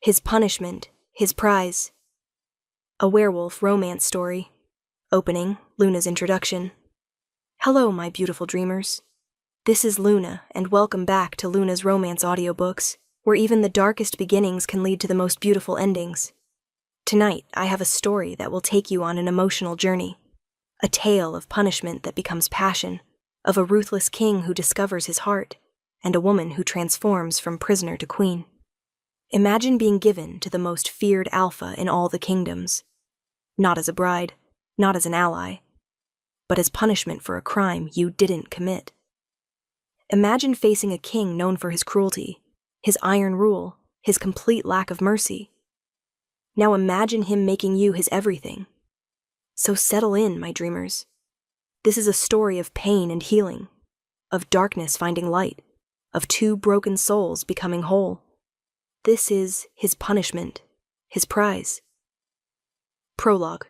His punishment, his prize. A werewolf romance story. Opening, Luna's introduction. Hello, my beautiful dreamers. This is Luna, and welcome back to Luna's Romance Audiobooks, where even the darkest beginnings can lead to the most beautiful endings. Tonight, I have a story that will take you on an emotional journey. A tale of punishment that becomes passion, of a ruthless king who discovers his heart, and a woman who transforms from prisoner to queen. Imagine being given to the most feared alpha in all the kingdoms. Not as a bride, not as an ally, but as punishment for a crime you didn't commit. Imagine facing a king known for his cruelty, his iron rule, his complete lack of mercy. Now imagine him making you his everything. So settle in, my dreamers. This is a story of pain and healing, of darkness finding light, of two broken souls becoming whole. This is his punishment, his prize. Prologue.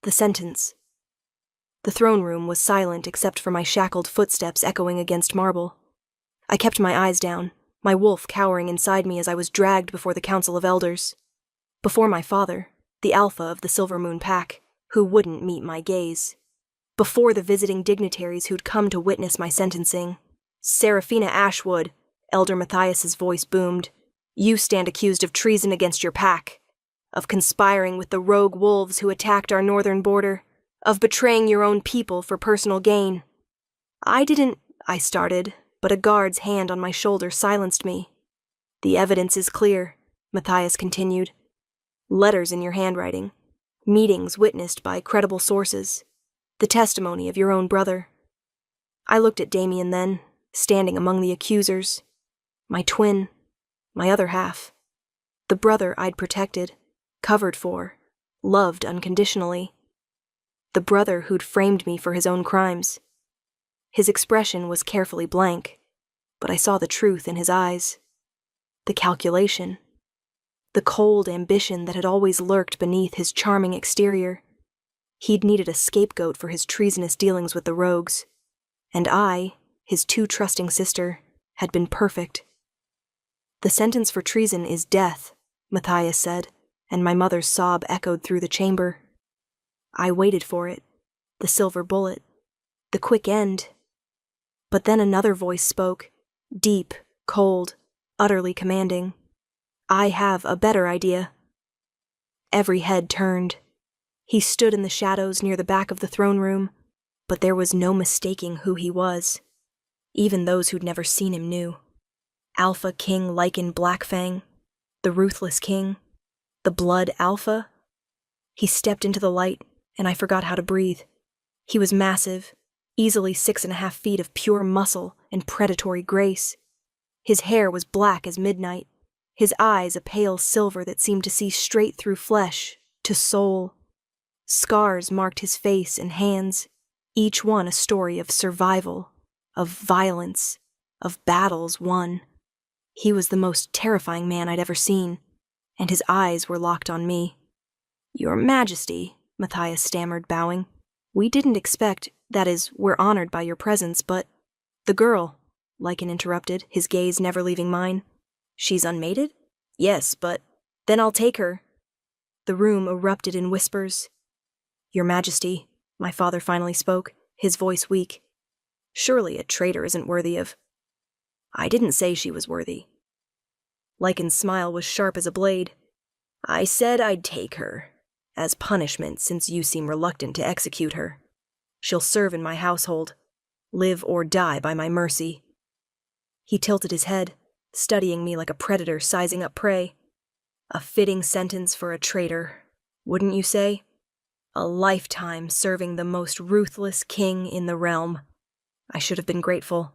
The sentence. The throne room was silent except for my shackled footsteps echoing against marble. I kept my eyes down, my wolf cowering inside me as I was dragged before the Council of Elders. Before my father, the alpha of the Silver Moon Pack, who wouldn't meet my gaze. Before the visiting dignitaries who'd come to witness my sentencing. Seraphina Ashwood, Elder Matthias's voice boomed. You stand accused of treason against your pack, of conspiring with the rogue wolves who attacked our northern border, of betraying your own people for personal gain. I started, but a guard's hand on my shoulder silenced me. The evidence is clear, Matthias continued. Letters in your handwriting, meetings witnessed by credible sources, the testimony of your own brother. I looked at Damien then, standing among the accusers. My twin, my other half. The brother I'd protected, covered for, loved unconditionally. The brother who'd framed me for his own crimes. His expression was carefully blank, but I saw the truth in his eyes. The calculation. The cold ambition that had always lurked beneath his charming exterior. He'd needed a scapegoat for his treasonous dealings with the rogues. And I, his too trusting sister, had been perfect. The sentence for treason is death, Matthias said, and my mother's sob echoed through the chamber. I waited for it, the silver bullet, the quick end. But then another voice spoke, deep, cold, utterly commanding. I have a better idea. Every head turned. He stood in the shadows near the back of the throne room, but there was no mistaking who he was. Even those who'd never seen him knew. Alpha King Lycan Blackfang, the Ruthless King, the Blood Alpha. He stepped into the light, and I forgot how to breathe. He was massive, easily 6.5 feet of pure muscle and predatory grace. His hair was black as midnight, his eyes a pale silver that seemed to see straight through flesh, to soul. Scars marked his face and hands, each one a story of survival, of violence, of battles won. He was the most terrifying man I'd ever seen, and his eyes were locked on me. Your Majesty, Matthias stammered, bowing. We didn't expect, that is, we're honored by your presence, but... The girl, Lycan interrupted, his gaze never leaving mine. She's unmated? Yes, but... Then I'll take her. The room erupted in whispers. Your Majesty, my father finally spoke, his voice weak. Surely a traitor isn't worthy of... I didn't say she was worthy. Lycan's smile was sharp as a blade. I said I'd take her, as punishment since you seem reluctant to execute her. She'll serve in my household, live or die by my mercy. He tilted his head, studying me like a predator sizing up prey. A fitting sentence for a traitor, wouldn't you say? A lifetime serving the most ruthless king in the realm. I should have been grateful.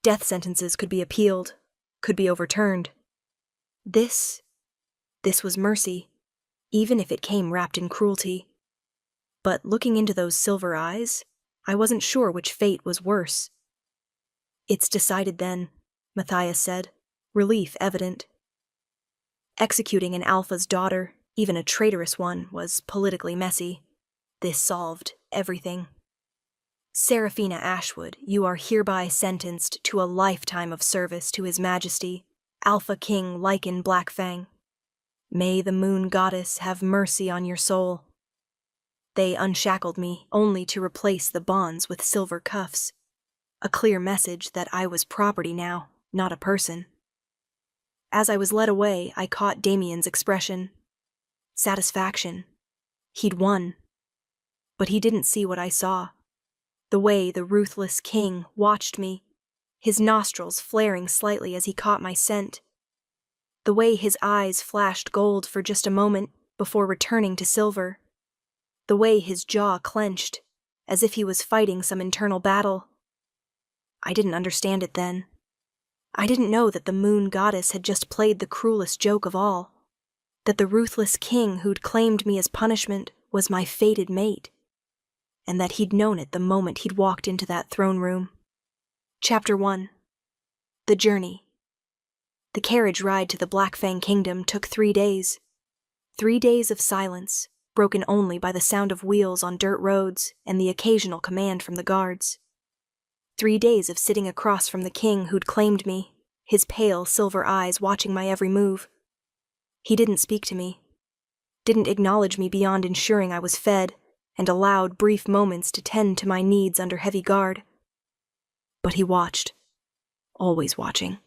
Death sentences could be appealed, could be overturned. This was mercy, even if it came wrapped in cruelty. But looking into those silver eyes, I wasn't sure which fate was worse. It's decided then, Matthias said, relief evident. Executing an alpha's daughter, even a traitorous one, was politically messy. This solved everything. Seraphina Ashwood, you are hereby sentenced to a lifetime of service to His Majesty, Alpha King Lycan Blackfang, May the moon goddess have mercy on your soul. They unshackled me, only to replace the bonds with silver cuffs. A clear message that I was property now, not a person. As I was led away, I caught Damien's expression. Satisfaction. He'd won. But he didn't see what I saw. The way the ruthless king watched me, his nostrils flaring slightly as he caught my scent. The way his eyes flashed gold for just a moment before returning to silver. The way his jaw clenched, as if he was fighting some internal battle. I didn't understand it then. I didn't know that the moon goddess had just played the cruelest joke of all. That the ruthless king who'd claimed me as punishment was my fated mate. And that he'd known it the moment he'd walked into that throne room. Chapter 1. The Journey. The carriage ride to the Black Fang Kingdom took 3 days. 3 days of silence, broken only by the sound of wheels on dirt roads and the occasional command from the guards. 3 days of sitting across from the king who'd claimed me, his pale silver eyes watching my every move. He didn't speak to me, didn't acknowledge me beyond ensuring I was fed and allowed brief moments to tend to my needs under heavy guard. But he watched, always watching.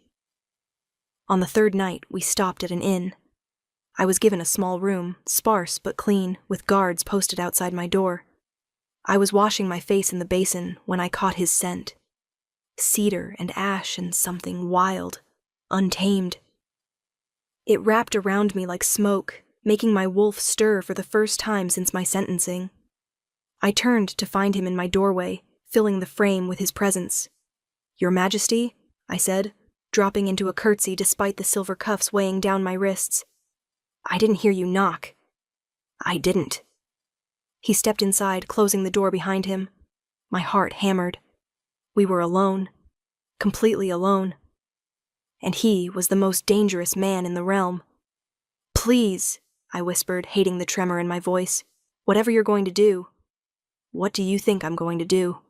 On the 3rd night, we stopped at an inn. I was given a small room, sparse but clean, with guards posted outside my door. I was washing my face in the basin when I caught his scent. Cedar and ash and something wild, untamed. It wrapped around me like smoke, making my wolf stir for the first time since my sentencing. I turned to find him in my doorway, filling the frame with his presence. "Your Majesty," I said, dropping into a curtsy despite the silver cuffs weighing down my wrists. "I didn't hear you knock." "I didn't." He stepped inside, closing the door behind him. My heart hammered. We were alone. Completely alone. And he was the most dangerous man in the realm. "Please," I whispered, hating the tremor in my voice. "Whatever you're going to do." "What do you think I'm going to do?"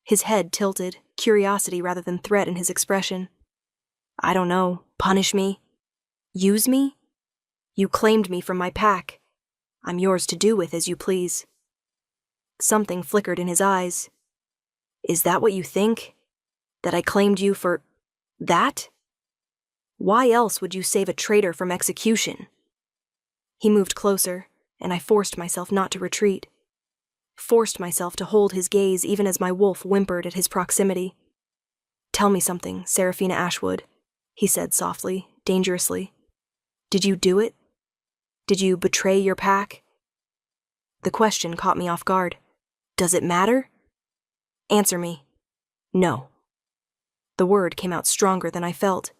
His head tilted, curiosity rather than threat in his expression. "I don't know. Punish me? Use me? You claimed me from my pack. I'm yours to do with as you please." Something flickered in his eyes. "Is that what you think? That I claimed you for that? Why else would you save a traitor from execution?" He moved closer, and I forced myself not to retreat. Forced myself to hold his gaze even as my wolf whimpered at his proximity. "Tell me something, Seraphina Ashwood," he said softly, dangerously. "Did you do it? Did you betray your pack?" The question caught me off guard. "Does it matter?" "Answer me." "No." The word came out stronger than I felt.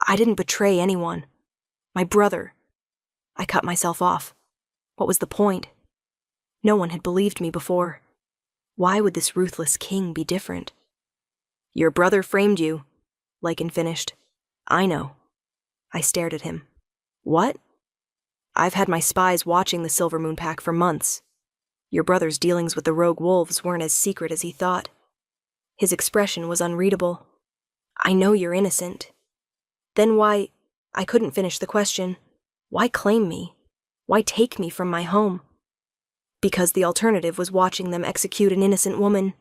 "I didn't betray anyone. My brother." I cut myself off. What was the point? No one had believed me before. Why would this ruthless king be different? "Your brother framed you," Lycan finished. "I know." I stared at him. "What?" "I've had my spies watching the Silver Moon Pack for months. Your brother's dealings with the rogue wolves weren't as secret as he thought." His expression was unreadable. "I know you're innocent." "Then why—" I couldn't finish the question. "Why claim me? Why take me from my home?" "Because the alternative was watching them execute an innocent woman."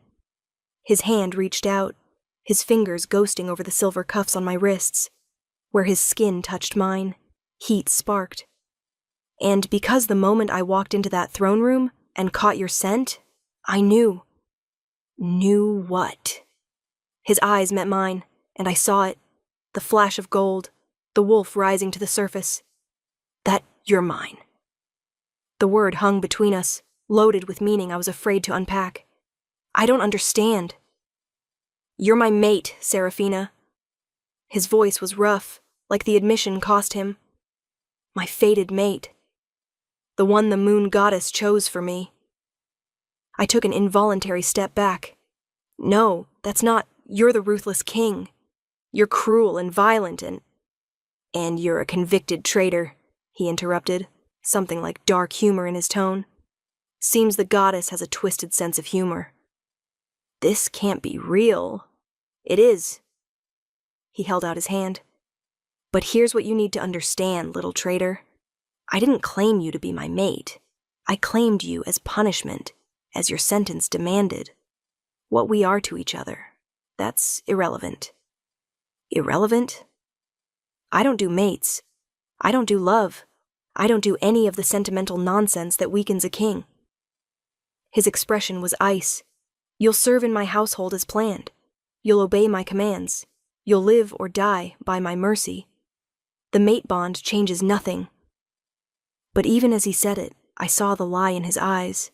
His hand reached out, his fingers ghosting over the silver cuffs on my wrists. Where his skin touched mine, heat sparked. "And because the moment I walked into that throne room and caught your scent, I knew." "Knew what?" His eyes met mine, and I saw it. The flash of gold, the wolf rising to the surface. "That you're mine." The word hung between us, loaded with meaning I was afraid to unpack. "I don't understand." "You're my mate, Seraphina." His voice was rough, like the admission cost him. "My fated mate. The one the moon goddess chose for me." I took an involuntary step back. "No, that's not. You're the ruthless king. You're cruel and violent and you're a convicted traitor," he interrupted, something like dark humor in his tone. "Seems the goddess has a twisted sense of humor." "This can't be real." "It is." He held out his hand. "But here's what you need to understand, little traitor. I didn't claim you to be my mate. I claimed you as punishment, as your sentence demanded. What we are to each other, that's irrelevant. Irrelevant? I don't do mates. I don't do love. I don't do any of the sentimental nonsense that weakens a king. His expression was ice. You'll serve in my household as planned. You'll obey my commands. You'll live or die by my mercy. The mate bond changes nothing. But even as he said it, I saw the lie in his eyes,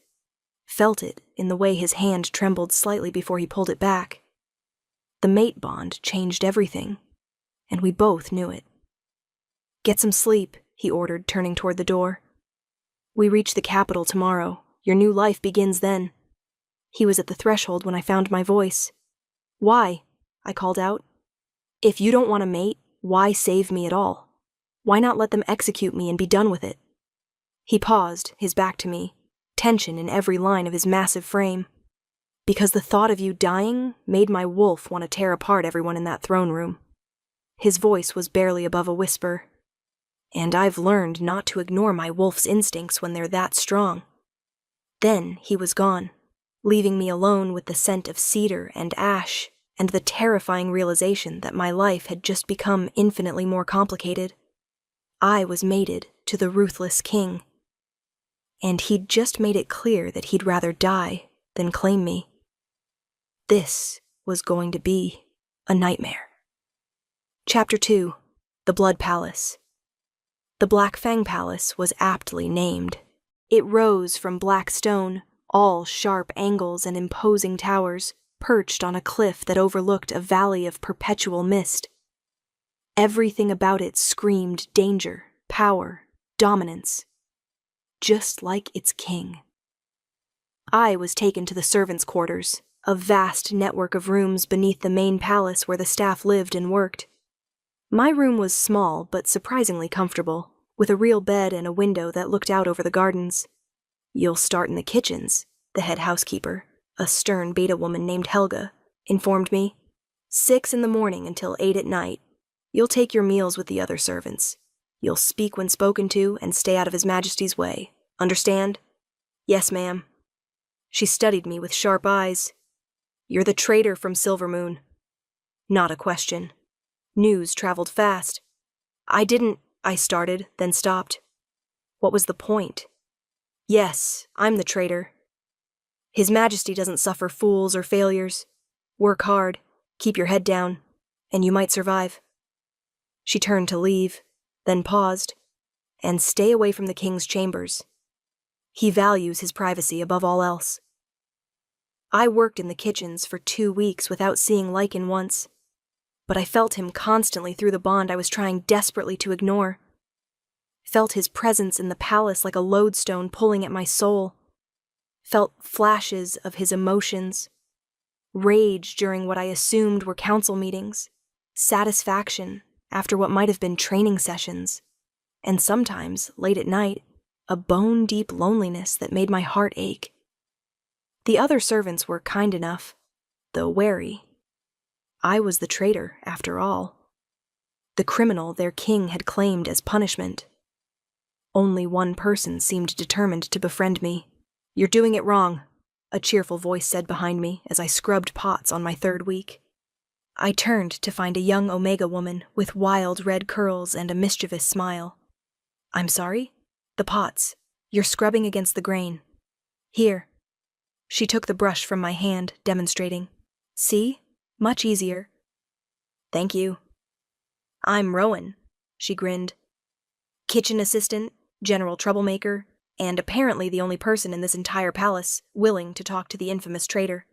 felt it in the way his hand trembled slightly before he pulled it back. The mate bond changed everything, and we both knew it. Get some sleep, he ordered, turning toward the door. We reach the capital tomorrow. Your new life begins then. He was at the threshold when I found my voice. Why? I called out. If you don't want a mate, why save me at all? Why not let them execute me and be done with it? He paused, his back to me, tension in every line of his massive frame. Because the thought of you dying made my wolf want to tear apart everyone in that throne room. His voice was barely above a whisper. And I've learned not to ignore my wolf's instincts when they're that strong. Then he was gone, leaving me alone with the scent of cedar and ash and the terrifying realization that my life had just become infinitely more complicated. I was mated to the ruthless king. And he'd just made it clear that he'd rather die than claim me. This was going to be a nightmare. Chapter 2. The Blood Palace. The Black Fang Palace was aptly named. It rose from black stone, all sharp angles and imposing towers, perched on a cliff that overlooked a valley of perpetual mist. Everything about it screamed danger, power, dominance. Just like its king. I was taken to the servants' quarters, a vast network of rooms beneath the main palace where the staff lived and worked. My room was small but surprisingly comfortable, with a real bed and a window that looked out over the gardens. You'll start in the kitchens, the head housekeeper, a stern beta woman named Helga, informed me. 6 in the morning until 8 at night. You'll take your meals with the other servants. You'll speak when spoken to and stay out of His Majesty's way. Understand? Yes, ma'am. She studied me with sharp eyes. You're the traitor from Silvermoon. Not a question. News traveled fast. I started, then stopped. What was the point? Yes, I'm the traitor. His Majesty doesn't suffer fools or failures. Work hard, keep your head down, and you might survive. She turned to leave, then paused, and stay away from the king's chambers. He values his privacy above all else. I worked in the kitchens for 2 weeks without seeing Lycan once, but I felt him constantly through the bond I was trying desperately to ignore. Felt his presence in the palace like a lodestone pulling at my soul. Felt flashes of his emotions. Rage during what I assumed were council meetings. Satisfaction after what might have been training sessions. And sometimes, late at night, a bone-deep loneliness that made my heart ache. The other servants were kind enough, though wary. I was the traitor, after all. The criminal their king had claimed as punishment. Only one person seemed determined to befriend me. You're doing it wrong, a cheerful voice said behind me as I scrubbed pots on my 3rd week. I turned to find a young Omega woman with wild red curls and a mischievous smile. I'm sorry? The pots. You're scrubbing against the grain. Here. She took the brush from my hand, demonstrating. See? Much easier. Thank you. I'm Rowan, she grinned. Kitchen assistant, general troublemaker, and apparently the only person in this entire palace willing to talk to the infamous traitor.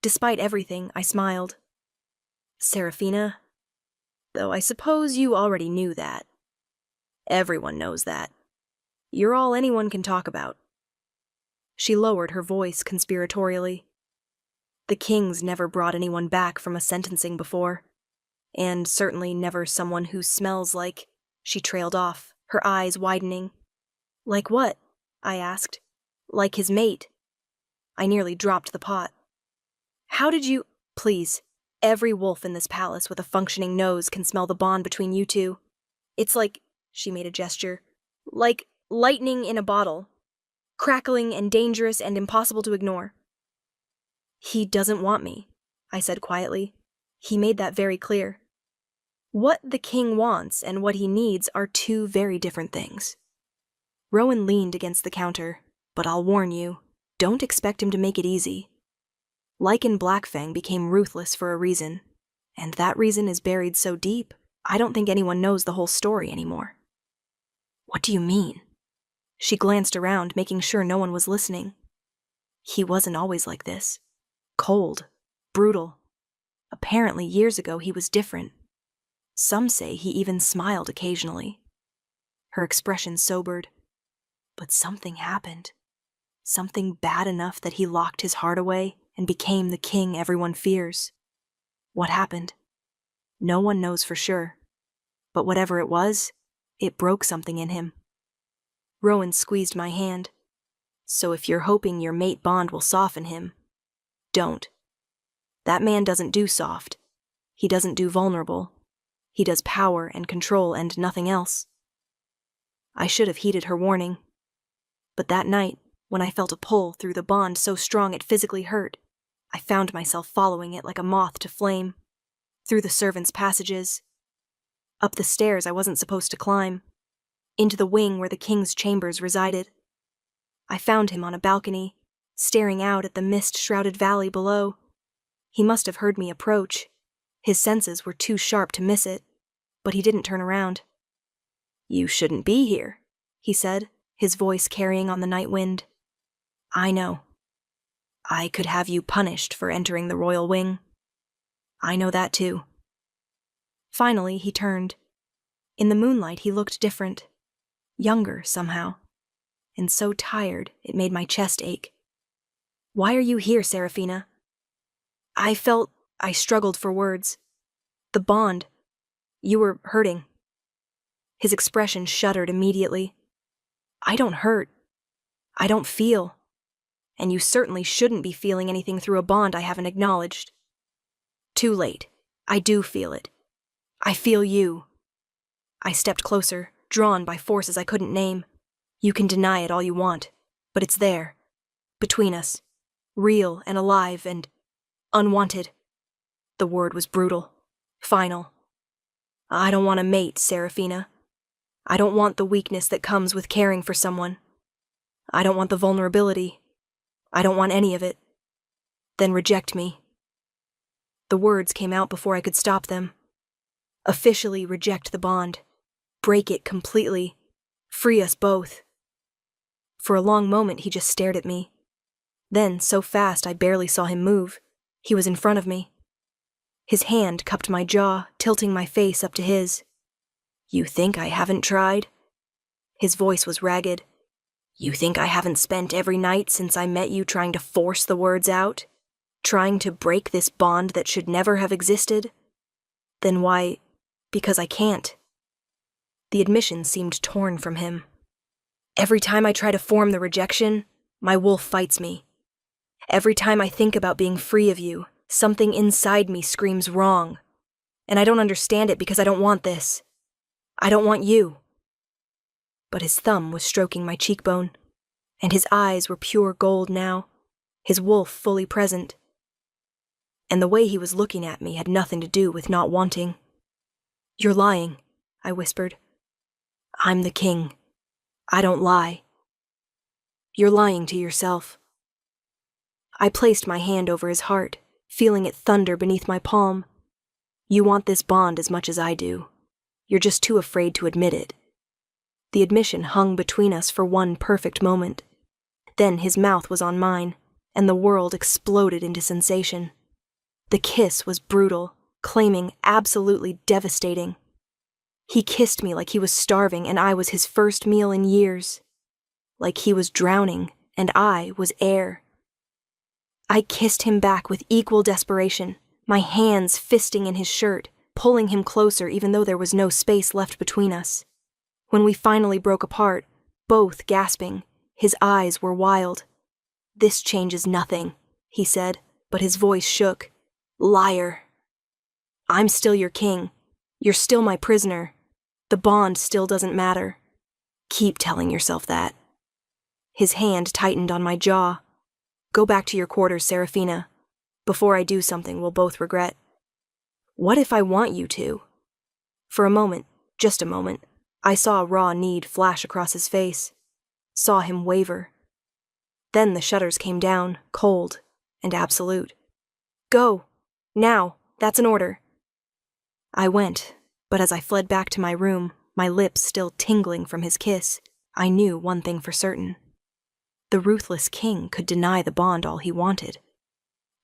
Despite everything, I smiled. Serafina? Though I suppose you already knew that. Everyone knows that. You're all anyone can talk about. She lowered her voice conspiratorially. The king's never brought anyone back from a sentencing before, and certainly never someone who smells like... She trailed off, her eyes widening. Like what? I asked. Like his mate. I nearly dropped the pot. How did you... Please, every wolf in this palace with a functioning nose can smell the bond between you two. It's like... She made a gesture. Like lightning in a bottle, crackling and dangerous and impossible to ignore. He doesn't want me, I said quietly. He made that very clear. What the king wants and what he needs are two very different things. Rowan leaned against the counter, but I'll warn you, don't expect him to make it easy. Lycan Blackfang became ruthless for a reason, and that reason is buried so deep, I don't think anyone knows the whole story anymore. What do you mean? She glanced around, making sure no one was listening. He wasn't always like this. Cold, brutal. Apparently, years ago he was different. Some say he even smiled occasionally. Her expression sobered. But something happened. Something bad enough that he locked his heart away and became the king everyone fears. What happened? No one knows for sure. But whatever it was, it broke something in him. Rowan squeezed my hand. So if you're hoping your mate bond will soften him, don't. That man doesn't do soft. He doesn't do vulnerable. He does power and control and nothing else. I should have heeded her warning. But that night, when I felt a pull through the bond so strong it physically hurt, I found myself following it like a moth to flame, through the servants' passages, up the stairs I wasn't supposed to climb, into the wing where the king's chambers resided. I found him on a balcony, staring out at the mist-shrouded valley below. He must have heard me approach. His senses were too sharp to miss it, but he didn't turn around. "You shouldn't be here," he said, his voice carrying on the night wind. "I know. I could have you punished for entering the royal wing. I know that too." Finally, he turned. In the moonlight, he looked different. Younger, somehow. And so tired, it made my chest ache. "Why are you here, Serafina?" I struggled for words. "The bond. You were hurting." His expression shuddered immediately. "I don't hurt. I don't feel. And you certainly shouldn't be feeling anything through a bond I haven't acknowledged." "Too late. I do feel it. I feel you." I stepped closer, drawn by forces I couldn't name. You can deny it all you want, but it's there. Between us. Real and alive and unwanted. The word was brutal. Final. I don't want a mate, Serafina. I don't want the weakness that comes with caring for someone. I don't want the vulnerability. I don't want any of it. Then reject me. The words came out before I could stop them. Officially reject the bond. Break it completely. Free us both. For a long moment he just stared at me. Then, so fast I barely saw him move, he was in front of me. His hand cupped my jaw, tilting my face up to his. "You think I haven't tried?" His voice was ragged. "You think I haven't spent every night since I met you trying to force the words out? Trying to break this bond that should never have existed? Then why? Because I can't." The admission seemed torn from him. "Every time I try to form the rejection, my wolf fights me. Every time I think about being free of you, something inside me screams wrong. And I don't understand it because I don't want this. I don't want you." But his thumb was stroking my cheekbone, and his eyes were pure gold now, his wolf fully present. And the way he was looking at me had nothing to do with not wanting. "You're lying," I whispered. "I'm the king. I don't lie." "You're lying to yourself." I placed my hand over his heart, feeling it thunder beneath my palm. "You want this bond as much as I do. You're just too afraid to admit it." The admission hung between us for one perfect moment. Then his mouth was on mine, and the world exploded into sensation. The kiss was brutal, claiming absolutely devastating. He kissed me like he was starving and I was his first meal in years. Like he was drowning and I was air. I kissed him back with equal desperation, my hands fisting in his shirt, pulling him closer even though there was no space left between us. When we finally broke apart, both gasping, his eyes were wild. "This changes nothing," he said, but his voice shook. "Liar. I'm still your king. You're still my prisoner. The bond still doesn't matter. Keep telling yourself that. His hand tightened on my jaw. Go back to your quarters, Serafina. Before I do something we'll both regret. What if I want you to? For a moment, just a moment, I saw raw need flash across his face. Saw him waver. Then the shutters came down, cold and absolute. Go! Now! That's an order. I went, but as I fled back to my room, my lips still tingling from his kiss, I knew one thing for certain. The ruthless king could deny the bond all he wanted.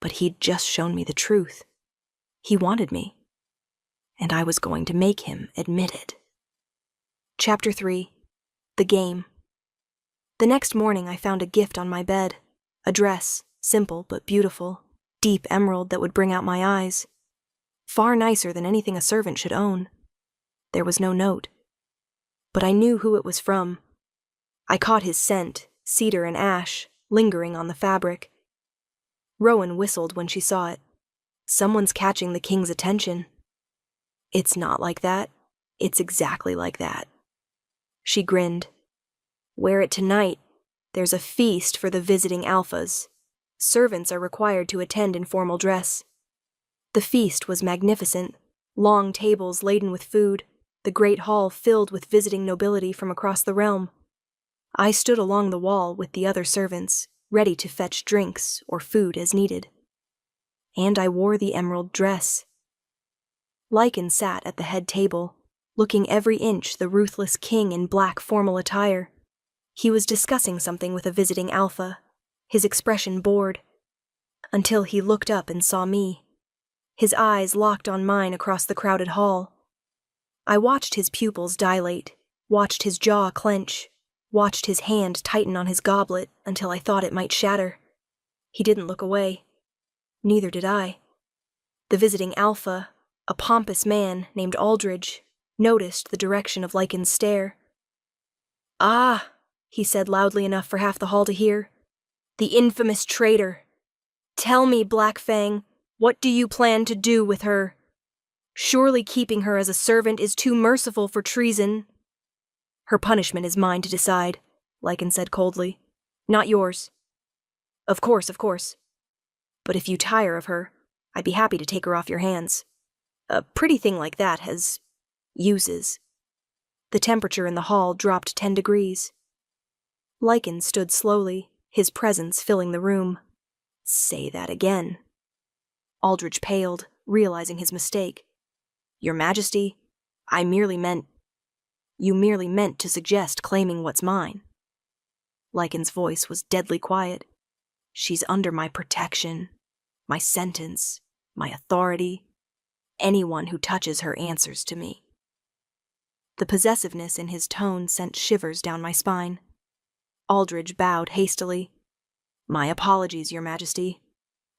But he'd just shown me the truth. He wanted me. And I was going to make him admit it. Chapter 3. The Game. The next morning I found a gift on my bed. A dress, simple but beautiful, deep emerald that would bring out my eyes. Far nicer than anything a servant should own. There was no note. But I knew who it was from. I caught his scent, cedar and ash, lingering on the fabric. Rowan whistled when she saw it. Someone's catching the king's attention. It's not like that. It's exactly like that. She grinned. Wear it tonight. There's a feast for the visiting alphas. Servants are required to attend in formal dress. The feast was magnificent. Long tables laden with food, the great hall filled with visiting nobility from across the realm. I stood along the wall with the other servants, ready to fetch drinks or food as needed. And I wore the emerald dress. Lycan sat at the head table, looking every inch the ruthless king in black formal attire. He was discussing something with a visiting alpha, his expression bored, until he looked up and saw me. His eyes locked on mine across the crowded hall. I watched his pupils dilate, watched his jaw clench, watched his hand tighten on his goblet until I thought it might shatter. He didn't look away. Neither did I. The visiting alpha, a pompous man named Aldridge, noticed the direction of Lycan's stare. "Ah," he said loudly enough for half the hall to hear. "The infamous traitor! Tell me, Black Fang, what do you plan to do with her? Surely keeping her as a servant is too merciful for treason." "Her punishment is mine to decide," Lycan said coldly. "Not yours." Of course. But if you tire of her, I'd be happy to take her off your hands. A pretty thing like that has uses." The temperature in the hall dropped 10 degrees. Lycan stood slowly, his presence filling the room. "Say that again." Aldridge paled, realizing his mistake. "Your Majesty, You merely meant to suggest claiming what's mine." Lycan's voice was deadly quiet. "She's under my protection, my sentence, my authority. Anyone who touches her answers to me." The possessiveness in his tone sent shivers down my spine. Aldridge bowed hastily. "My apologies, Your Majesty.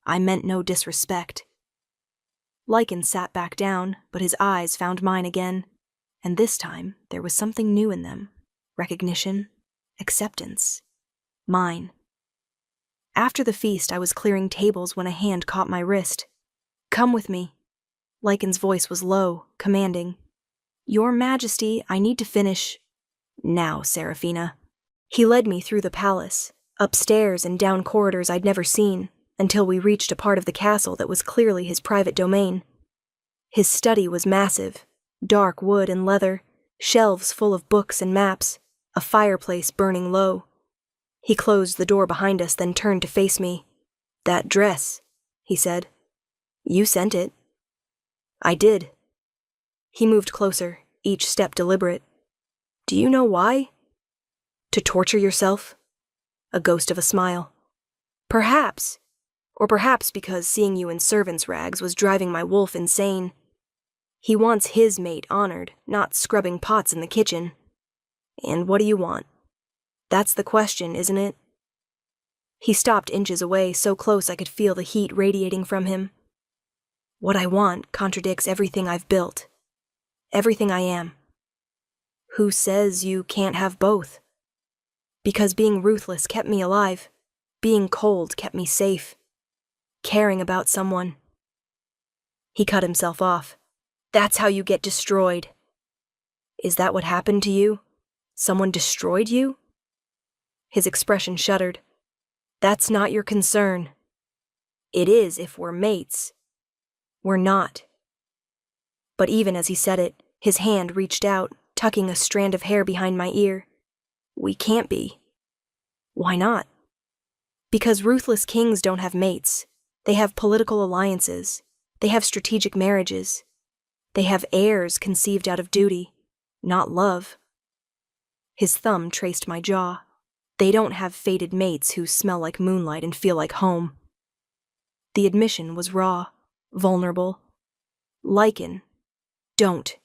I meant no disrespect." Lycan sat back down, but his eyes found mine again, and this time there was something new in them. Recognition, acceptance. Mine. After the feast, I was clearing tables when a hand caught my wrist. "Come with me." Lycan's voice was low, commanding. "Your Majesty, I need to finish." "Now, Serafina." He led me through the palace, upstairs and down corridors I'd never seen, until we reached a part of the castle that was clearly his private domain. His study was massive, dark wood and leather, shelves full of books and maps, a fireplace burning low. He closed the door behind us, then turned to face me. "That dress," he said. "You sent it." "I did." He moved closer, each step deliberate. "Do you know why?" "To torture yourself?" A ghost of a smile. "Perhaps. Or perhaps because seeing you in servant's rags was driving my wolf insane. He wants his mate honored, not scrubbing pots in the kitchen. And what do you want? That's the question, isn't it?" He stopped inches away, so close I could feel the heat radiating from him. "What I want contradicts everything I've built. Everything I am." "Who says you can't have both?" "Because being ruthless kept me alive. Being cold kept me safe. Caring about someone." He cut himself off. "That's how you get destroyed." "Is that what happened to you?" Someone destroyed you? His expression shuddered. That's not your concern. It is if we're mates. We're not. But even as he said it, his hand reached out, tucking a strand of hair behind my ear. We can't be. Why not? Because ruthless kings don't have mates. They have political alliances. They have strategic marriages. They have heirs conceived out of duty, not love. His thumb traced my jaw. They don't have fated mates who smell like moonlight and feel like home. The admission was raw, vulnerable. Lycan, don't.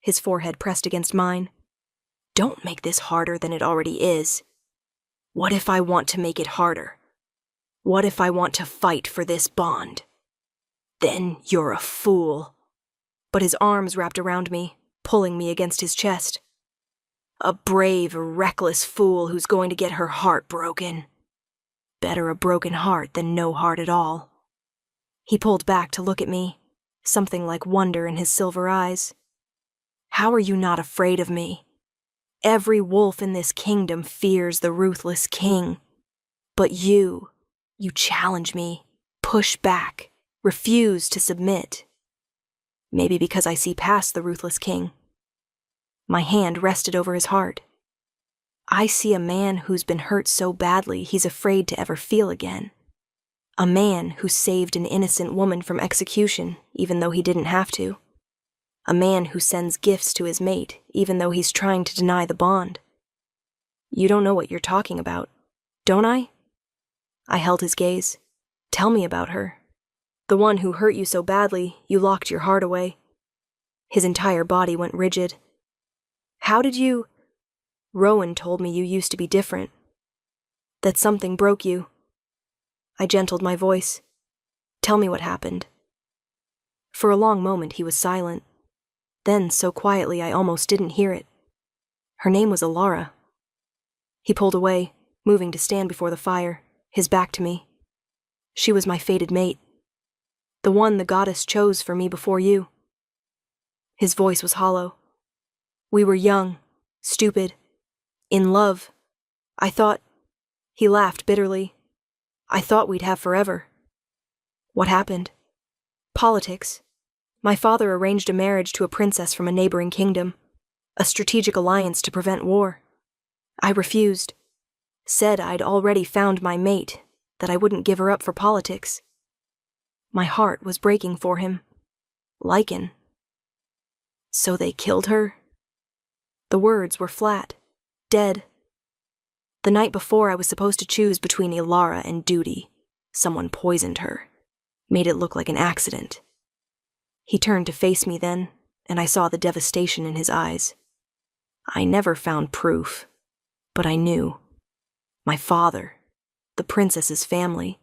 His forehead pressed against mine. Don't make this harder than it already is. What if I want to make it harder? What if I want to fight for this bond? Then you're a fool. But his arms wrapped around me, pulling me against his chest. A brave, reckless fool who's going to get her heart broken. Better a broken heart than no heart at all. He pulled back to look at me, something like wonder in his silver eyes. How are you not afraid of me? Every wolf in this kingdom fears the ruthless king. But you challenge me, push back, refuse to submit. Maybe because I see past the ruthless king. My hand rested over his heart. I see a man who's been hurt so badly he's afraid to ever feel again. A man who saved an innocent woman from execution even though he didn't have to. A man who sends gifts to his mate even though he's trying to deny the bond. You don't know what you're talking about, don't I? I held his gaze. Tell me about her. The one who hurt you so badly, you locked your heart away. His entire body went rigid. How did you... Rowan told me you used to be different. That something broke you. I gentled my voice. Tell me what happened. For a long moment he was silent. Then, so quietly I almost didn't hear it. Her name was Alara. He pulled away, moving to stand before the fire, his back to me. She was my fated mate. The one the goddess chose for me before you. His voice was hollow. We were young, stupid, in love. I thought... He laughed bitterly. I thought we'd have forever. What happened? Politics. My father arranged a marriage to a princess from a neighboring kingdom, a strategic alliance to prevent war. I refused. Said I'd already found my mate, that I wouldn't give her up for politics. My heart was breaking for him. Lycan. So they killed her? The words were flat, dead. The night before I was supposed to choose between Ilara and duty. Someone poisoned her, made it look like an accident. He turned to face me then, and I saw the devastation in his eyes. I never found proof, but I knew. My father, the princess's family,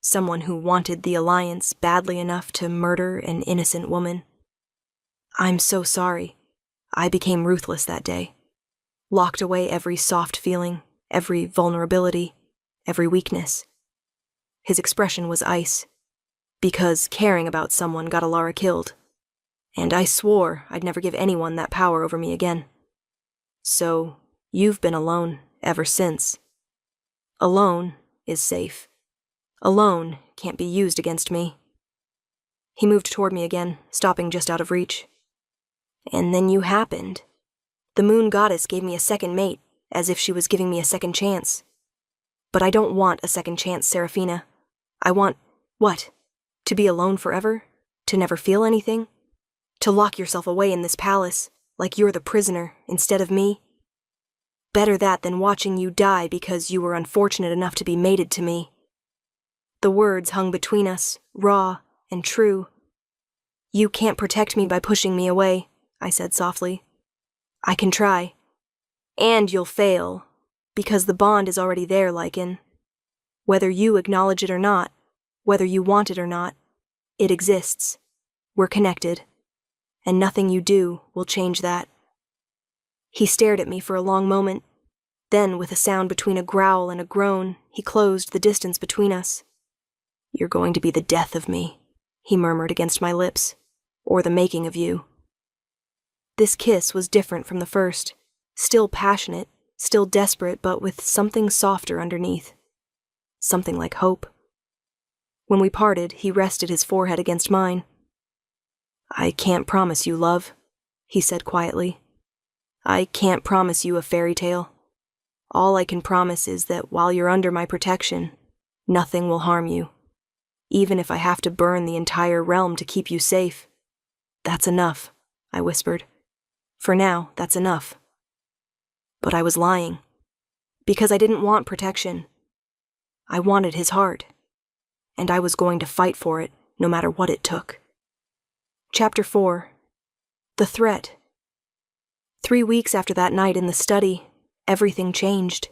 someone who wanted the alliance badly enough to murder an innocent woman. I'm so sorry. I became ruthless that day. Locked away every soft feeling, every vulnerability, every weakness. His expression was ice. Because caring about someone got Alara killed. And I swore I'd never give anyone that power over me again. So, you've been alone ever since. Alone is safe. Alone can't be used against me. He moved toward me again, stopping just out of reach. And then you happened. The moon goddess gave me a second mate, as if she was giving me a second chance. But I don't want a second chance, Seraphina. I want... what? To be alone forever? To never feel anything? To lock yourself away in this palace, like you're the prisoner, instead of me? Better that than watching you die because you were unfortunate enough to be mated to me. The words hung between us, raw and true. You can't protect me by pushing me away, I said softly. I can try. And you'll fail, because the bond is already there, Lycan. Whether you acknowledge it or not, whether you want it or not, it exists. We're connected. And nothing you do will change that. He stared at me for a long moment. Then, with a sound between a growl and a groan, he closed the distance between us. You're going to be the death of me, he murmured against my lips, or the making of you. This kiss was different from the first, Still passionate, still desperate, but with something softer underneath. Something like hope. When we parted, he rested his forehead against mine. "I can't promise you love," he said quietly. "I can't promise you a fairy tale. All I can promise is that while you're under my protection, nothing will harm you. Even if I have to burn the entire realm to keep you safe. That's enough," I whispered. "For now, that's enough." But I was lying. Because I didn't want protection. I wanted his heart. And I was going to fight for it, no matter what it took. Chapter 4. The Threat. 3 weeks after that night in the study, everything changed.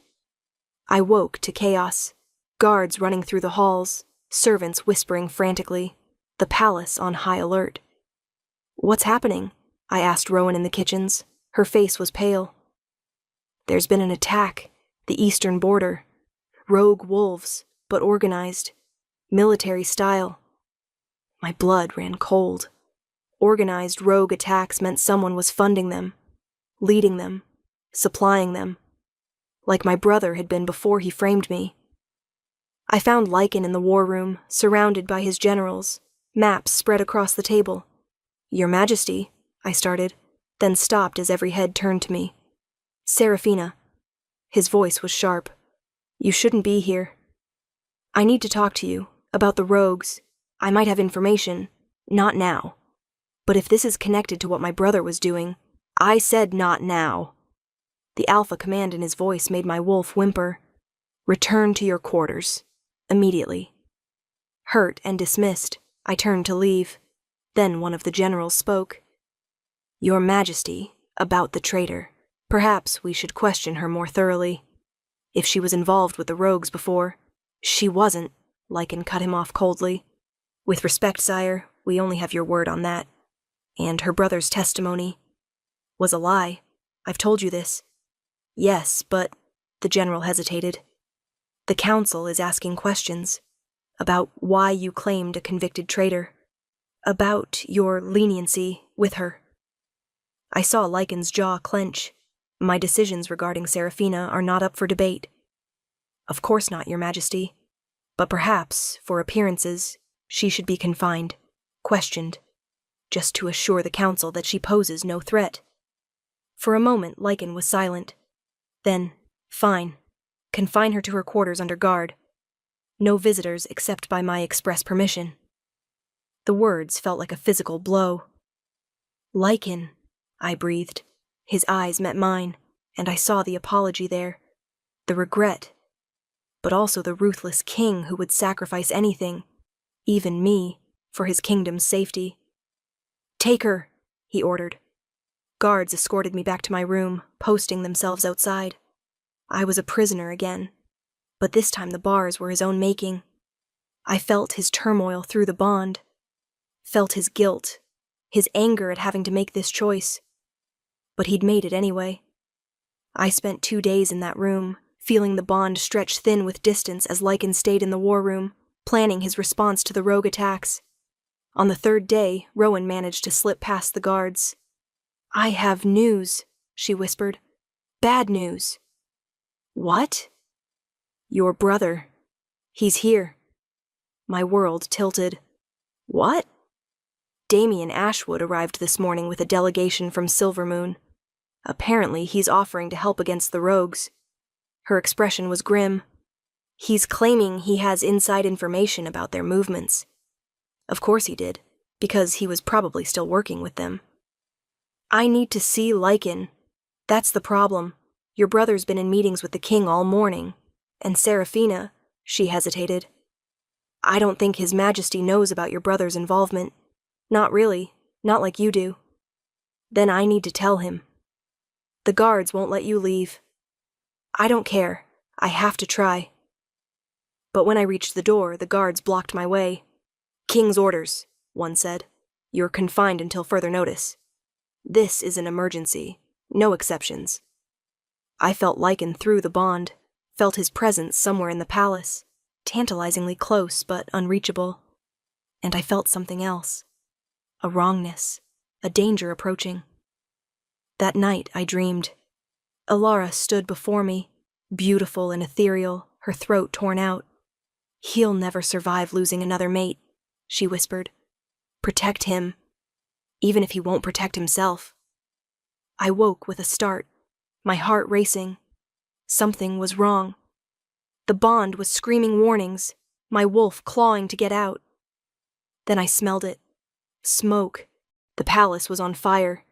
I woke to chaos. Guards running through the halls, servants whispering frantically, the palace on high alert. "What's happening?" I asked Rowan in the kitchens. Her face was pale. "There's been an attack, the eastern border. Rogue wolves, but organized. Military style." My blood ran cold. Organized rogue attacks meant someone was funding them, leading them, supplying them. Like my brother had been before he framed me. I found Lycan in the war room, surrounded by his generals, maps spread across the table. "Your Majesty," I started, then stopped as every head turned to me. "Seraphina." His voice was sharp. "You shouldn't be here. I need to talk to you, about the rogues. I might have information. Not now. But if this is connected to what my brother was doing, I said not now." The alpha command in his voice made my wolf whimper. "Return to your quarters. Immediately." Hurt and dismissed, I turned to leave. Then one of the generals spoke. "Your Majesty, about the traitor. Perhaps we should question her more thoroughly. If she was involved with the rogues before." "She wasn't," Lycan cut him off coldly. "With respect, sire, we only have your word on that. And her brother's testimony was a lie. I've told you this." "Yes, but," the general hesitated. "The council is asking questions about why you claimed a convicted traitor, about your leniency with her." I saw Lycan's jaw clench. "My decisions regarding Seraphina are not up for debate." "Of course not, Your Majesty. But perhaps, for appearances, she should be confined, questioned, just to assure the council that she poses no threat." For a moment, Lycan was silent. Then, "Fine. Confine her to her quarters under guard. No visitors except by my express permission." The words felt like a physical blow. "Lycan," I breathed. His eyes met mine, and I saw the apology there, the regret, but also the ruthless king who would sacrifice anything, even me, for his kingdom's safety. "Take her," he ordered. Guards escorted me back to my room, posting themselves outside. I was a prisoner again, but this time the bars were his own making. I felt his turmoil through the bond, felt his guilt, his anger at having to make this choice. But he'd made it anyway. I spent 2 days in that room, feeling the bond stretch thin with distance as Lycan stayed in the war room, planning his response to the rogue attacks. On the 3rd day, Rowan managed to slip past the guards. "I have news," she whispered. "Bad news." "What?" "Your brother. He's here." My world tilted. "What?" "Damien Ashwood arrived this morning with a delegation from Silvermoon. Apparently he's offering to help against the rogues." Her expression was grim. "He's claiming he has inside information about their movements." Of course he did, because he was probably still working with them. "I need to see Lycan. That's the problem. Your brother's been in meetings with the king all morning. And Seraphina," she hesitated. "I don't think His Majesty knows about your brother's involvement. Not really, not like you do." "Then I need to tell him." "The guards won't let you leave." "I don't care. I have to try." But when I reached the door, the guards blocked my way. "King's orders," one said. "You're confined until further notice. This is an emergency. No exceptions." I felt Lycan through the bond, felt his presence somewhere in the palace, tantalizingly close but unreachable. And I felt something else. A wrongness, a danger approaching. That night I dreamed. Alara stood before me, beautiful and ethereal, her throat torn out. "He'll never survive losing another mate," she whispered. "Protect him, even if he won't protect himself." I woke with a start, my heart racing. Something was wrong. The bond was screaming warnings, my wolf clawing to get out. Then I smelled it. Smoke. The palace was on fire.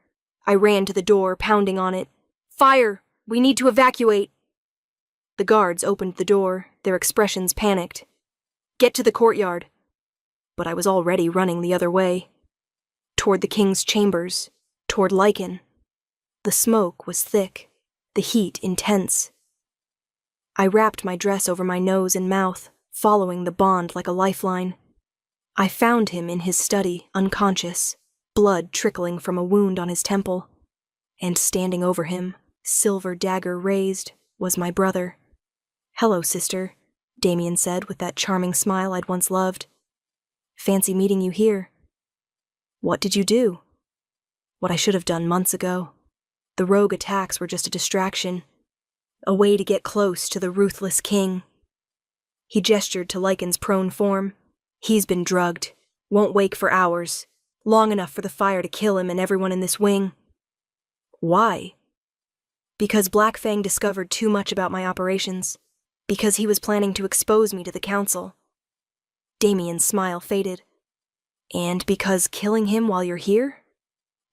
I ran to the door, pounding on it. "Fire! We need to evacuate!" The guards opened the door, their expressions panicked. "Get to the courtyard." But I was already running the other way. Toward the king's chambers, toward Lycan. The smoke was thick, the heat intense. I wrapped my dress over my nose and mouth, following the bond like a lifeline. I found him in his study, unconscious, blood trickling from a wound on his temple. And standing over him, silver dagger raised, was my brother. "Hello, sister," Damien said with that charming smile I'd once loved. "Fancy meeting you here." "What did you do?" "What I should have done months ago. The rogue attacks were just a distraction. A way to get close to the ruthless king." He gestured to Lycan's prone form. "He's been drugged. Won't wake for hours. Long enough for the fire to kill him and everyone in this wing." "Why?" "Because Black Fang discovered too much about my operations. Because he was planning to expose me to the council." Damien's smile faded. "And because killing him while you're here?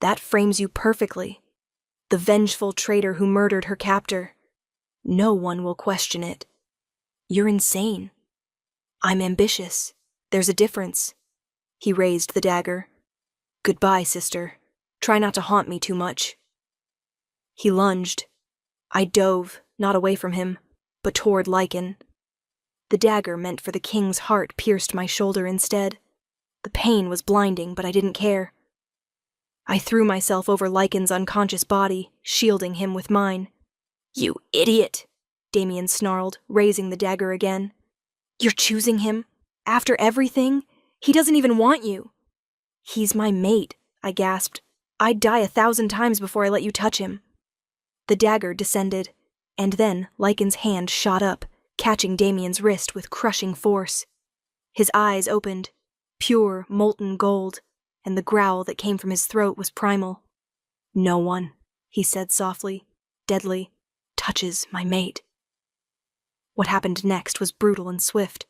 That frames you perfectly. The vengeful traitor who murdered her captor. No one will question it. You're insane." "I'm ambitious. There's a difference." He raised the dagger. "Goodbye, sister. Try not to haunt me too much." He lunged. I dove, not away from him, but toward Lycan. The dagger meant for the king's heart pierced my shoulder instead. The pain was blinding, but I didn't care. I threw myself over Lycan's unconscious body, shielding him with mine. "You idiot!" Damien snarled, raising the dagger again. "You're choosing him? After everything? He doesn't even want you." "He's my mate," I gasped. "I'd die 1,000 times before I let you touch him." The dagger descended, and then Lycan's hand shot up, catching Damien's wrist with crushing force. His eyes opened, pure, molten gold, and the growl that came from his throat was primal. "No one," he said softly, deadly, "touches my mate." What happened next was brutal and swift.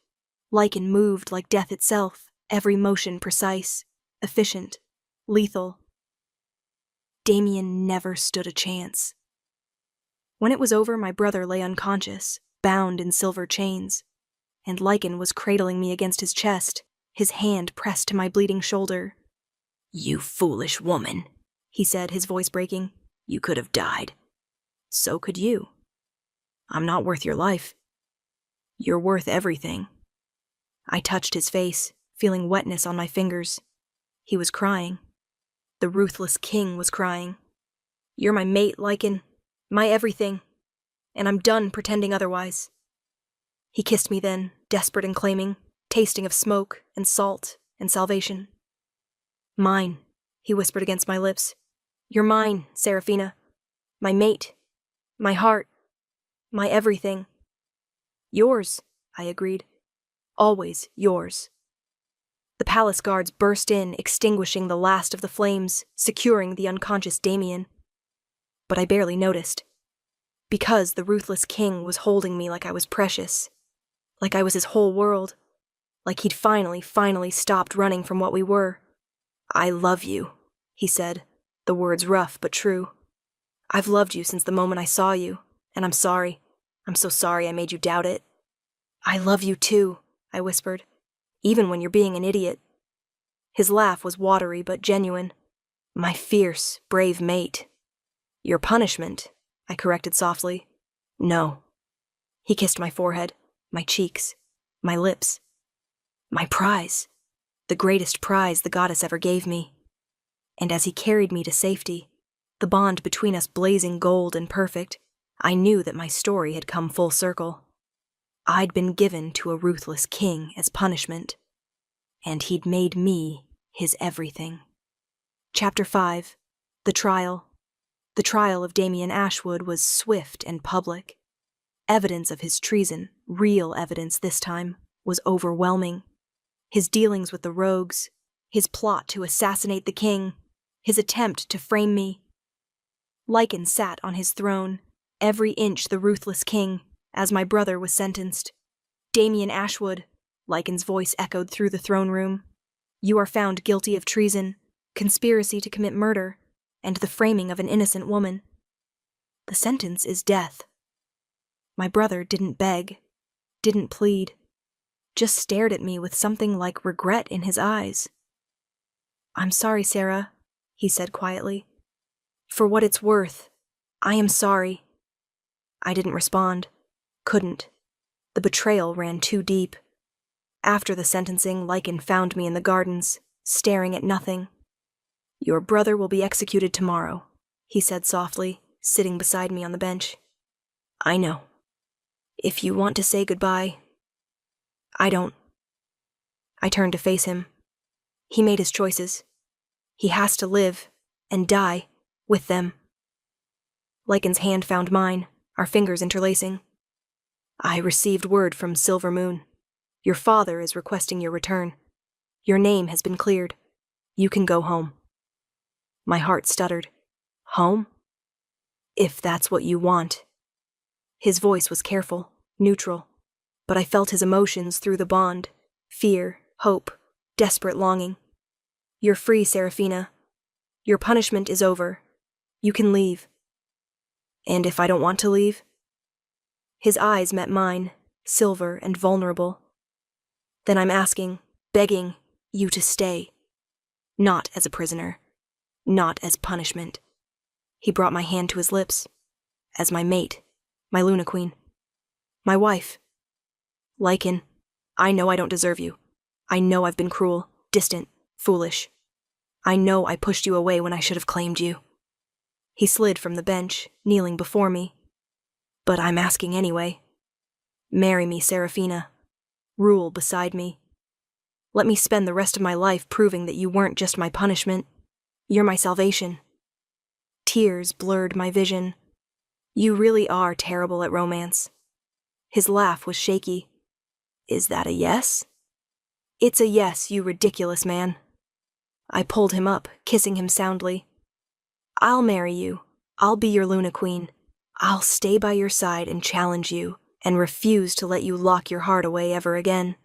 Lycan moved like death itself, every motion precise, efficient, lethal. Damien never stood a chance. When it was over, my brother lay unconscious, bound in silver chains, and Lycan was cradling me against his chest, his hand pressed to my bleeding shoulder. "You foolish woman," he said, his voice breaking. "You could have died. So could you. I'm not worth your life. You're worth everything." I touched his face, feeling wetness on my fingers. He was crying. The ruthless king was crying. "You're my mate, Lycan. My everything. And I'm done pretending otherwise." He kissed me then, desperate and claiming, tasting of smoke and salt and salvation. "Mine," he whispered against my lips. "You're mine, Seraphina. My mate. My heart. My everything." "Yours," I agreed. "Always yours." The palace guards burst in, extinguishing the last of the flames, securing the unconscious Damien. But I barely noticed. Because the ruthless king was holding me like I was precious. Like I was his whole world. Like he'd finally stopped running from what we were. "I love you," he said, the words rough but true. "I've loved you since the moment I saw you, and I'm sorry. I'm so sorry I made you doubt it." "I love you too," I whispered, "even when you're being an idiot." His laugh was watery but genuine. "My fierce, brave mate." "Your punishment," I corrected softly. "No." He kissed my forehead, my cheeks, my lips. "My prize. The greatest prize the goddess ever gave me." And as he carried me to safety, the bond between us blazing gold and perfect, I knew that my story had come full circle. I'd been given to a ruthless king as punishment, and he'd made me his everything. Chapter 5. The Trial. The trial of Damian Ashwood was swift and public. Evidence of his treason, real evidence this time, was overwhelming. His dealings with the rogues, his plot to assassinate the king, his attempt to frame me. Lycan sat on his throne, every inch the ruthless king, as my brother was sentenced. Damian Ashwood, Lycan's voice echoed through the throne room. You are found guilty of treason, conspiracy to commit murder, and the framing of an innocent woman. The sentence is death. My brother didn't beg, didn't plead, just stared at me with something like regret in his eyes. I'm sorry, Sarah, he said quietly. For what it's worth, I am sorry. I didn't respond. Couldn't. The betrayal ran too deep. After the sentencing, Lycan found me in the gardens, staring at nothing. Your brother will be executed tomorrow, he said softly, sitting beside me on the bench. I know. If you want to say goodbye, I don't. I turned to face him. He made his choices. He has to live and die with them. Lycan's hand found mine, our fingers interlacing. I received word from Silver Moon. Your father is requesting your return. Your name has been cleared. You can go home. My heart stuttered. Home? If that's what you want. His voice was careful, neutral, but I felt his emotions through the bond. Fear, hope, desperate longing. You're free, Seraphina. Your punishment is over. You can leave. And if I don't want to leave? His eyes met mine, silver and vulnerable. Then I'm asking, begging, you to stay. Not as a prisoner. Not as punishment. He brought my hand to his lips. As my mate. My Luna Queen. My wife. Lycan, I know I don't deserve you. I know I've been cruel, distant, foolish. I know I pushed you away when I should have claimed you. He slid from the bench, kneeling before me. But I'm asking anyway. Marry me, Seraphina. Rule beside me. Let me spend the rest of my life proving that you weren't just my punishment. You're my salvation. Tears blurred my vision. You really are terrible at romance. His laugh was shaky. Is that a yes? It's a yes, you ridiculous man. I pulled him up, kissing him soundly. I'll marry you. I'll be your Luna Queen. I'll stay by your side and challenge you, and refuse to let you lock your heart away ever again.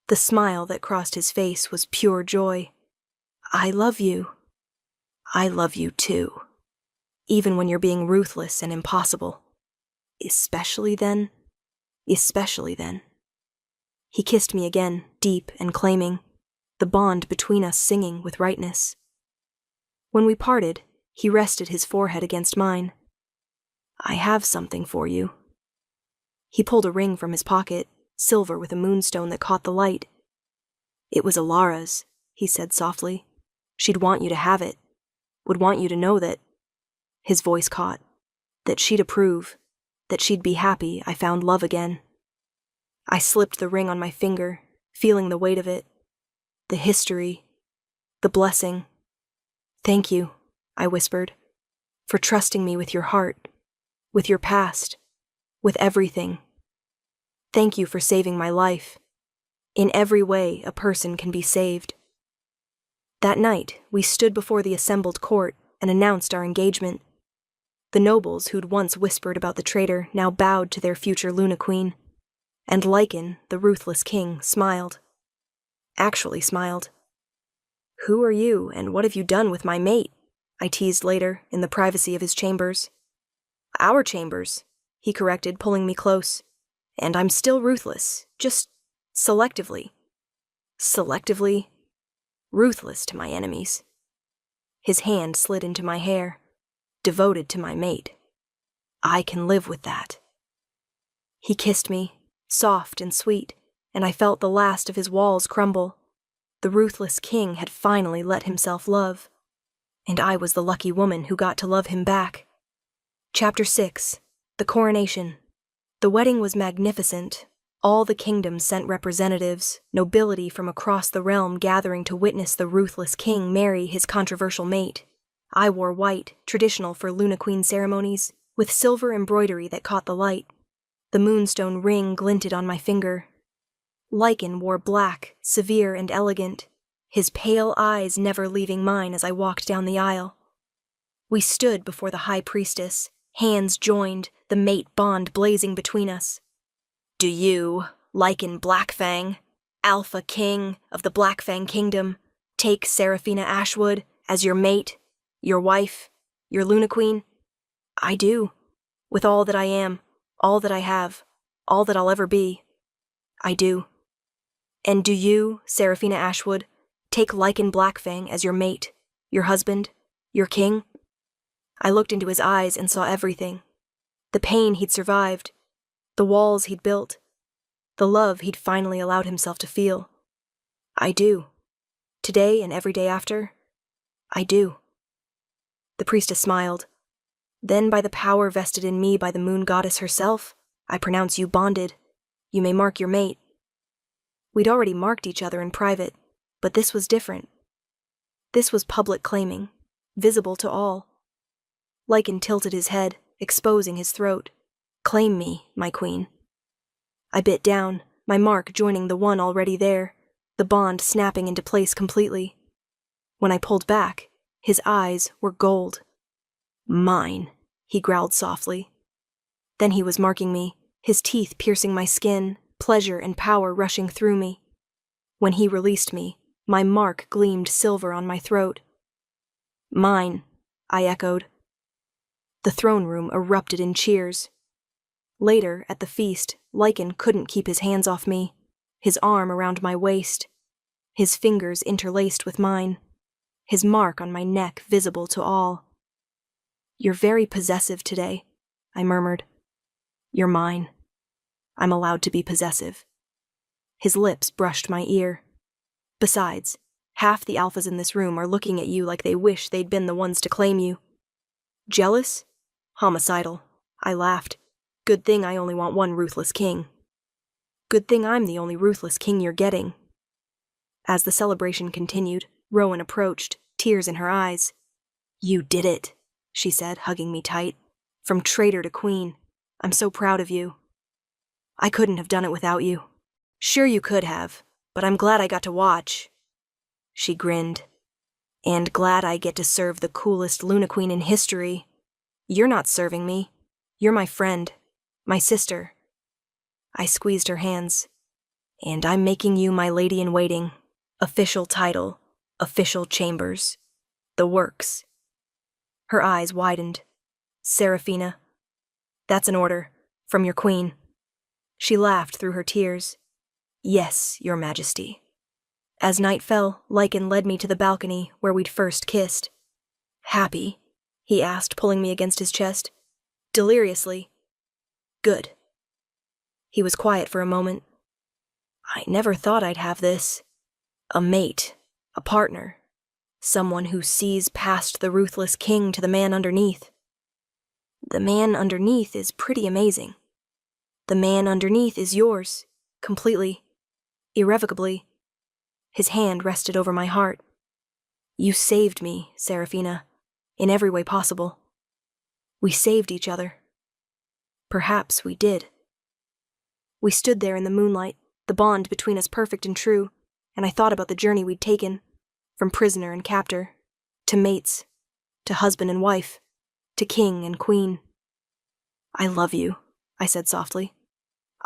The smile that crossed his face was pure joy. I love you. I love you too. Even when you're being ruthless and impossible. Especially then. Especially then. He kissed me again, deep and claiming, the bond between us singing with rightness. When we parted, he rested his forehead against mine. I have something for you. He pulled a ring from his pocket, silver with a moonstone that caught the light. It was Alara's, he said softly. She'd want you to have it. Would want you to know that. His voice caught. That she'd approve. That she'd be happy I found love again. I slipped the ring on my finger, feeling the weight of it. The history. The blessing. Thank you, I whispered, for trusting me with your heart, with your past, with everything. Thank you for saving my life. In every way a person can be saved. That night, we stood before the assembled court and announced our engagement. The nobles who'd once whispered about the traitor now bowed to their future Luna Queen, and Lycan, the ruthless king, smiled. Actually smiled. Who are you, and what have you done with my mate? I teased later, in the privacy of his chambers. Our chambers, he corrected, pulling me close. And I'm still ruthless, just selectively. Selectively ruthless to my enemies. His hand slid into my hair, devoted to my mate. I can live with that. He kissed me, soft and sweet, and I felt the last of his walls crumble. The ruthless king had finally let himself love, and I was the lucky woman who got to love him back. Chapter 6. The Coronation. The wedding was magnificent. All the kingdoms sent representatives, nobility from across the realm gathering to witness the ruthless king marry his controversial mate. I wore white, traditional for Luna Queen ceremonies, with silver embroidery that caught the light. The moonstone ring glinted on my finger. Lycan wore black, severe and elegant, his pale eyes never leaving mine as I walked down the aisle. We stood before the high priestess, hands joined, the mate bond blazing between us. Do you, Lycan Blackfang, Alpha King of the Blackfang Kingdom, take Seraphina Ashwood as your mate, your wife, your Luna Queen? I do, with all that I am, all that I have, all that I'll ever be. I do. And do you, Seraphina Ashwood, take Lycan Blackfang as your mate, your husband, your king? I looked into his eyes and saw everything. The pain he'd survived, the walls he'd built, the love he'd finally allowed himself to feel. I do. Today and every day after, I do. The priestess smiled. Then by the power vested in me by the moon goddess herself, I pronounce you bonded. You may mark your mate. We'd already marked each other in private, but this was different. This was public claiming, visible to all. Lycan tilted his head, exposing his throat. Claim me, my queen. I bit down, my mark joining the one already there, the bond snapping into place completely. When I pulled back, his eyes were gold. Mine, he growled softly. Then he was marking me, his teeth piercing my skin, pleasure and power rushing through me. When he released me, my mark gleamed silver on my throat. Mine, I echoed. The throne room erupted in cheers. Later, at the feast, Lycan couldn't keep his hands off me, his arm around my waist, his fingers interlaced with mine, his mark on my neck visible to all. You're very possessive today, I murmured. You're mine. I'm allowed to be possessive. His lips brushed my ear. Besides, half the alphas in this room are looking at you like they wish they'd been the ones to claim you. Jealous? Homicidal. I laughed. Good thing I only want one ruthless king. Good thing I'm the only ruthless king you're getting. As the celebration continued, Rowan approached, tears in her eyes. You did it, she said, hugging me tight. From traitor to queen. I'm so proud of you. I couldn't have done it without you. Sure you could have, but I'm glad I got to watch. She grinned. And glad I get to serve the coolest Luna Queen in history. You're not serving me. You're my friend. My sister. I squeezed her hands. And I'm making you my lady-in-waiting. Official title. Official chambers. The works. Her eyes widened. Seraphina. That's an order. From your queen. She laughed through her tears. Yes, your majesty. As night fell, Lycan led me to the balcony where we'd first kissed. Happy? He asked, pulling me against his chest. Deliriously. Good. He was quiet for a moment. I never thought I'd have this. A mate. A partner. Someone who sees past the ruthless king to the man underneath. The man underneath is pretty amazing. The man underneath is yours. Completely. Irrevocably. His hand rested over my heart. You saved me, Seraphina, in every way possible. We saved each other. Perhaps we did. We stood there in the moonlight, the bond between us perfect and true, and I thought about the journey we'd taken, from prisoner and captor, to mates, to husband and wife, to king and queen. I love you, I said softly.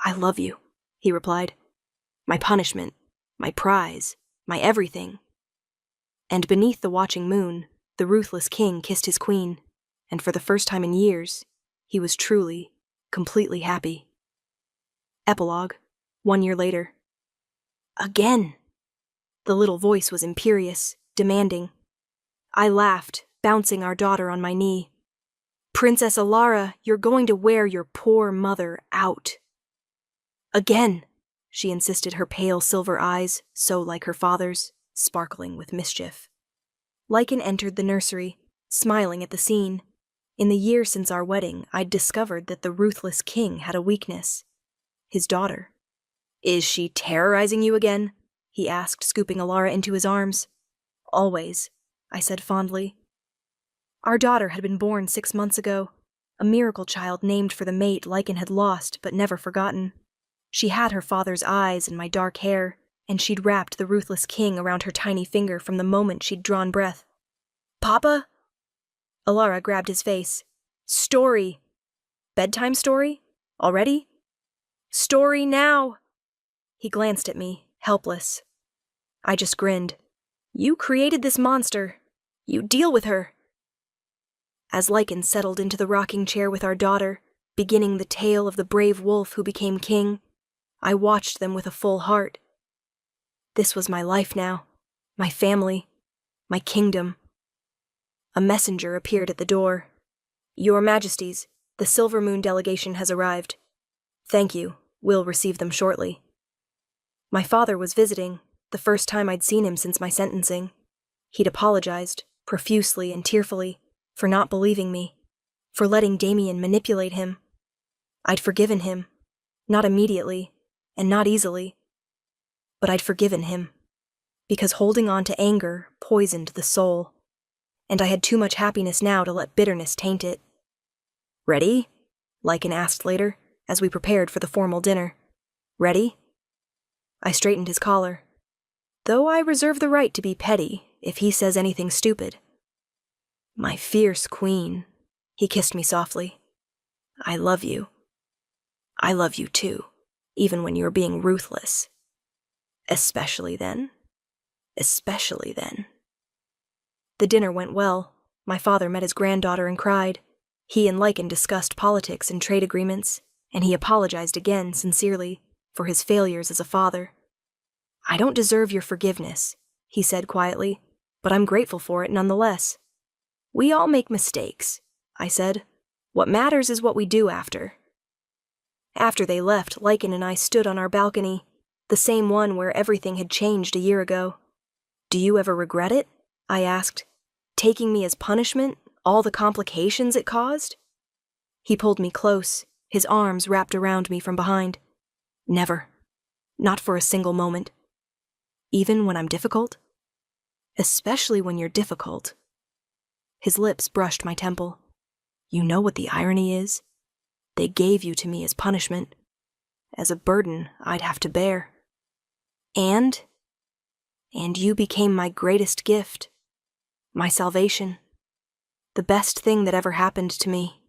I love you, he replied. My punishment, my prize, my everything. And beneath the watching moon, the ruthless king kissed his queen, and for the first time in years, he was truly, completely happy. Epilogue, 1 year later. Again! The little voice was imperious, demanding. I laughed, bouncing our daughter on my knee. Princess Alara, you're going to wear your poor mother out. Again, she insisted, her pale silver eyes, so like her father's, sparkling with mischief. Lycan entered the nursery, smiling at the scene. In the year since our wedding, I'd discovered that the ruthless king had a weakness. His daughter. Is she terrorizing you again? He asked, scooping Alara into his arms. Always, I said fondly. Our daughter had been born 6 months ago, a miracle child named for the mate Lycan had lost but never forgotten. She had her father's eyes and my dark hair, and she'd wrapped the ruthless king around her tiny finger from the moment she'd drawn breath. "Papa?" Alara grabbed his face. "Story. Bedtime story? Already? Story now!" He glanced at me, helpless. I just grinned. "You created this monster. You deal with her." As Lycan settled into the rocking chair with our daughter, beginning the tale of the brave wolf who became king, I watched them with a full heart. This was my life now, my family, my kingdom. A messenger appeared at the door. "Your Majesties, the Silver Moon delegation has arrived. Thank you, we'll receive them shortly." My father was visiting, the first time I'd seen him since my sentencing. He'd apologized, profusely and tearfully, for not believing me, for letting Damien manipulate him. I'd forgiven him, not immediately, and not easily. But I'd forgiven him, because holding on to anger poisoned the soul, and I had too much happiness now to let bitterness taint it. "Ready?" Lycan asked later, as we prepared for the formal dinner. "Ready?" I straightened his collar, though I reserve the right to be petty if he says anything stupid. "My fierce queen," he kissed me softly. "I love you. I love you too, even when you're being ruthless. Especially then. Especially then." The dinner went well. My father met his granddaughter and cried. He and Lycan discussed politics and trade agreements, and he apologized again, sincerely, for his failures as a father. "I don't deserve your forgiveness," he said quietly, "but I'm grateful for it nonetheless." "We all make mistakes," I said. "What matters is what we do after." After they left, Lycan and I stood on our balcony, the same one where everything had changed a year ago. "Do you ever regret it?" I asked. "Taking me as punishment, all the complications it caused?" He pulled me close, his arms wrapped around me from behind. "Never. Not for a single moment. Even when I'm difficult? Especially when you're difficult." His lips brushed my temple. "You know what the irony is? They gave you to me as punishment, as a burden I'd have to bear. And you became my greatest gift, my salvation, the best thing that ever happened to me."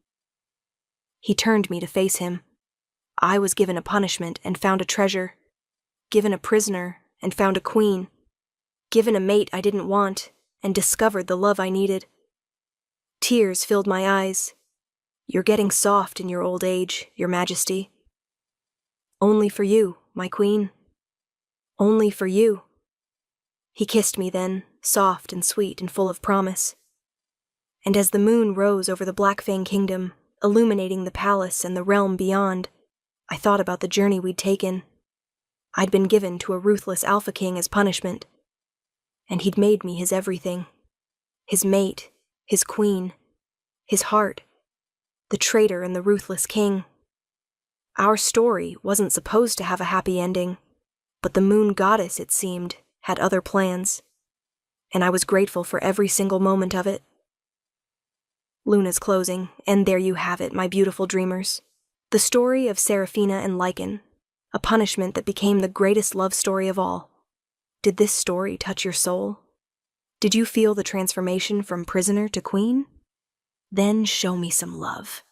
He turned me to face him. I was given a punishment and found a treasure, given a prisoner and found a queen, given a mate I didn't want and discovered the love I needed. Tears filled my eyes. "You're getting soft in your old age, Your Majesty." "Only for you, my queen. Only for you." He kissed me then, soft and sweet and full of promise. And as the moon rose over the Blackfang Kingdom, illuminating the palace and the realm beyond, I thought about the journey we'd taken. I'd been given to a ruthless Alpha King as punishment, and he'd made me his everything. His mate, his queen, his heart, the traitor and the ruthless king. Our story wasn't supposed to have a happy ending, but the moon goddess, it seemed, had other plans, and I was grateful for every single moment of it. Luna's closing, and there you have it, my beautiful dreamers. The story of Seraphina and Lycan, a punishment that became the greatest love story of all. Did this story touch your soul? Did you feel the transformation from prisoner to queen? Then show me some love.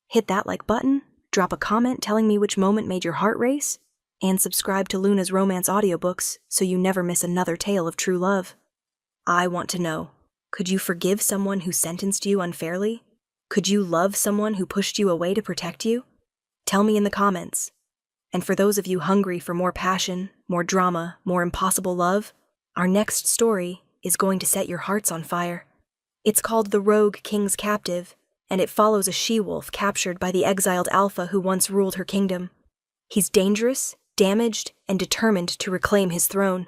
Hit that like button, drop a comment telling me which moment made your heart race, and subscribe to Luna's romance audiobooks so you never miss another tale of true love. I want to know, could you forgive someone who sentenced you unfairly? Could you love someone who pushed you away to protect you? Tell me in the comments. And for those of you hungry for more passion, more drama, more impossible love, our next story is going to set your hearts on fire. It's called The Rogue King's Captive, and it follows a she-wolf captured by the exiled Alpha who once ruled her kingdom. He's dangerous, damaged, and determined to reclaim his throne.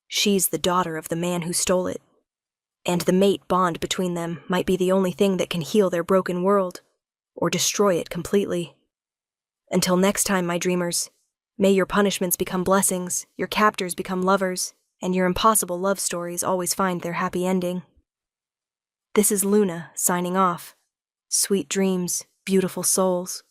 She's the daughter of the man who stole it. And the mate bond between them might be the only thing that can heal their broken world, or destroy it completely. Until next time, my dreamers, may your punishments become blessings, your captors become lovers, and your impossible love stories always find their happy ending. This is Luna, signing off. Sweet dreams, beautiful souls.